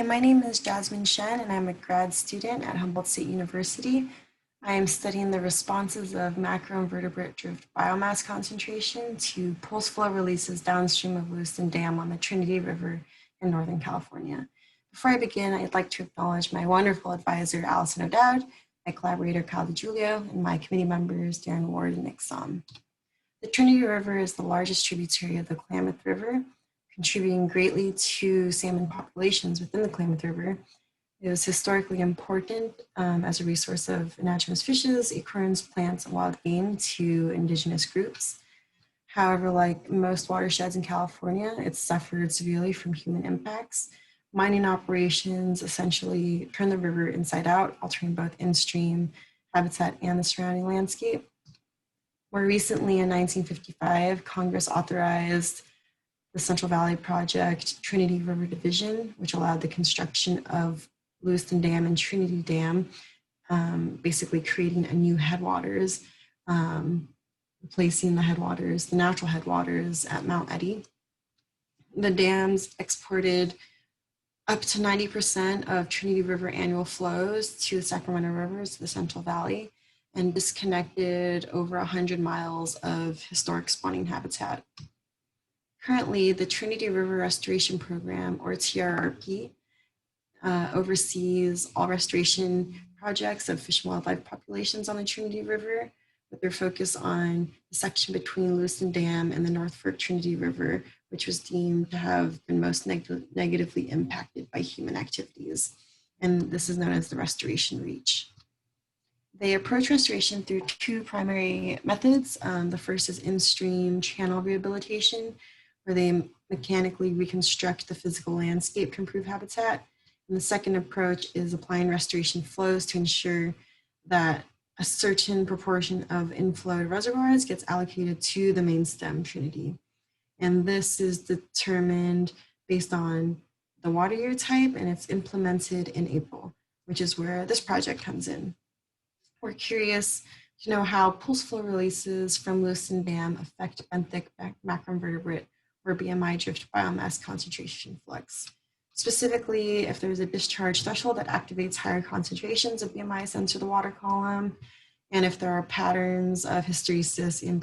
Hi, my name is Jasmine Shen, and I'm a grad student at Humboldt State University. I am studying the responses of macroinvertebrate drift biomass concentration to pulse flow releases downstream of Lewiston Dam on the Trinity River in Northern California. Before I begin, I'd like to acknowledge my wonderful advisor, Allison O'Dowd, my collaborator, Kyle DiGiulio, and my committee members, Darren Ward and Nick Som. The Trinity River is the largest tributary of the Klamath River, contributing greatly to salmon populations within the Klamath River. It was historically important as a resource of anadromous fishes, acorns, plants, and wild game to indigenous groups. However, like most watersheds in California, it suffered severely from human impacts. Mining operations essentially turned the river inside out, altering both in-stream habitat and the surrounding landscape. More recently, in 1955, Congress authorized the Central Valley Project Trinity River Division, which allowed the construction of Lewiston Dam and Trinity Dam, basically creating a new headwaters, replacing the natural headwaters at Mount Eddy. The dams exported up to 90% of Trinity River annual flows to the Sacramento River, to the Central Valley, and disconnected over 100 miles of historic spawning habitat. Currently, the Trinity River Restoration Program, or TRRP, oversees all restoration projects of fish and wildlife populations on the Trinity River, with their focus on the section between Lewiston Dam and the North Fork Trinity River, which was deemed to have been most negatively impacted by human activities. And this is known as the restoration reach. They approach restoration through two primary methods. The first is in-stream channel rehabilitation, where they mechanically reconstruct the physical landscape to improve habitat. And the second approach is applying restoration flows to ensure that a certain proportion of inflow reservoirs gets allocated to the main stem Trinity. And this is determined based on the water year type, and it's implemented in April, which is where this project comes in. We're curious to know how pulse flow releases from Lewiston Dam affect benthic macroinvertebrate or BMI drift biomass concentration flux. Specifically, if there's a discharge threshold that activates higher concentrations of BMI sent to the water column, and if there are patterns of hysteresis in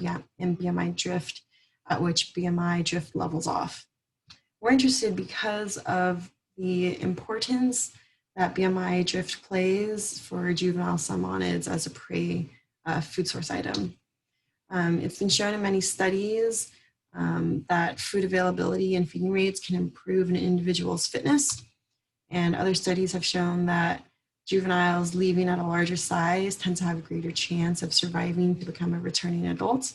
BMI drift at which BMI drift levels off. We're interested because of the importance that BMI drift plays for juvenile salmonids as a prey food source item. It's been shown in many studies that food availability and feeding rates can improve an individual's fitness. And other studies have shown that juveniles leaving at a larger size tend to have a greater chance of surviving to become a returning adult.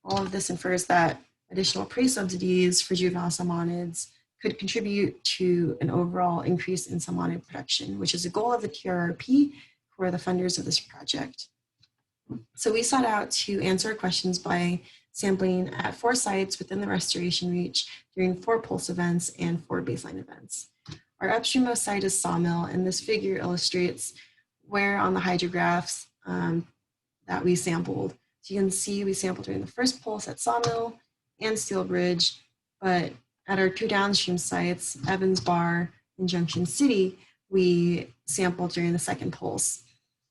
All of this infers that additional prey subsidies for juvenile salmonids could contribute to an overall increase in salmonid production, which is a goal of the TRRP, who are the funders of this project. So we sought out to answer questions by sampling at 4 sites within the restoration reach during 4 pulse events and 4 baseline events. Our upstreammost site is Sawmill, and this figure illustrates where on the hydrographs that we sampled. So you can see we sampled during the first pulse at Sawmill and Steel Bridge, but at our 2 downstream sites, Evans Bar and Junction City, we sampled during the second pulse.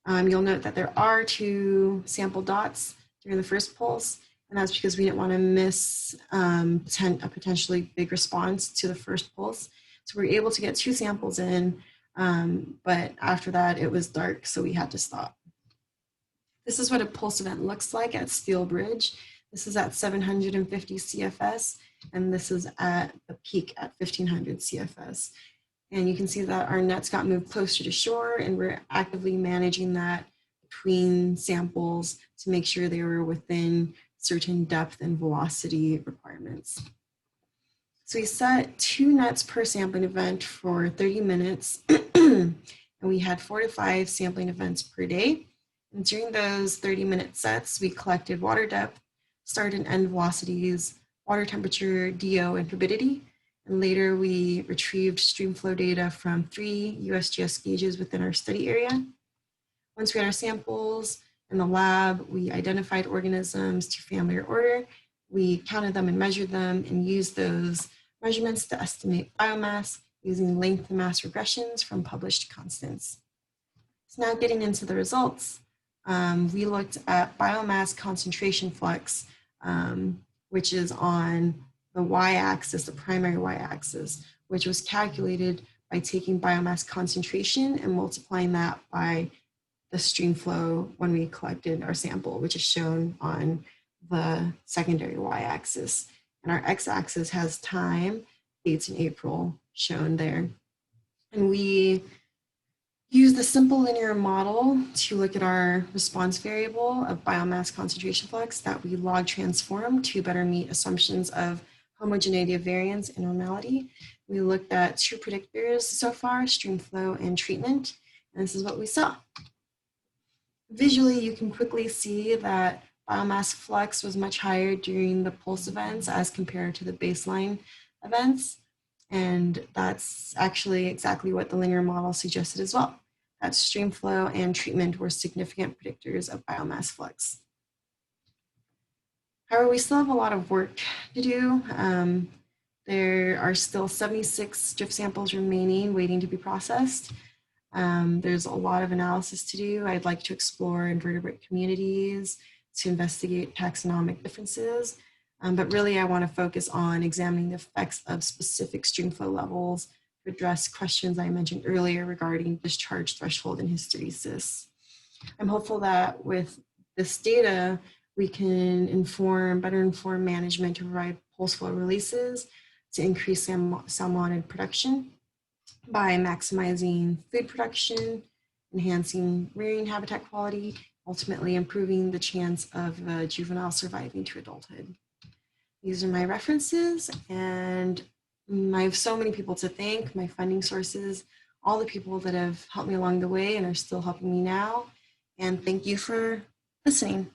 You'll note that there are 2 sample dots during the first pulse, and that's because we didn't want to miss a potentially big response to the first pulse. So we were able to get 2 samples in, but after that it was dark, so we had to stop. This is what a pulse event looks like at Steel Bridge. This is at 750 CFS, and this is at the peak at 1500 CFS. And you can see that our nets got moved closer to shore, and we're actively managing that between samples to make sure they were within certain depth and velocity requirements. So we set 2 nets per sampling event for 30 minutes, and we had 4 to 5 sampling events per day. And during those 30-minute sets, we collected water depth, start and end velocities, water temperature, DO, and turbidity. And later we retrieved streamflow data from 3 USGS gauges within our study area. Once we had our samples in the lab, we identified organisms to family or order. We counted them and measured them and used those measurements to estimate biomass using length and mass regressions from published constants. So now getting into the results, we looked at biomass concentration flux, which is on the y-axis, the primary y-axis, which was calculated by taking biomass concentration and multiplying that by the stream flow when we collected our sample, which is shown on the secondary y-axis. And our x-axis has time, dates in April shown there. And we use the simple linear model to look at our response variable of biomass concentration flux that we log transform to better meet assumptions of homogeneity of variance and normality. We looked at two predictors so far, stream flow and treatment, and this is what we saw. Visually, you can quickly see that biomass flux was much higher during the pulse events as compared to the baseline events. And that's actually exactly what the linear model suggested as well. That stream flow and treatment were significant predictors of biomass flux. However, we still have a lot of work to do. There are still 76 drift samples remaining waiting to be processed. There's a lot of analysis to do. I'd like to explore invertebrate communities to investigate taxonomic differences. But really, I want to focus on examining the effects of specific stream flow levels to address questions I mentioned earlier regarding discharge threshold and hysteresis. I'm hopeful that with this data, we can better inform management to provide pulse flow releases to increase salmonid production by maximizing food production, enhancing rearing habitat quality, ultimately improving the chance of a juvenile surviving to adulthood. These are my references, and I have so many people to thank, my funding sources, all the people that have helped me along the way and are still helping me now. And thank you for listening.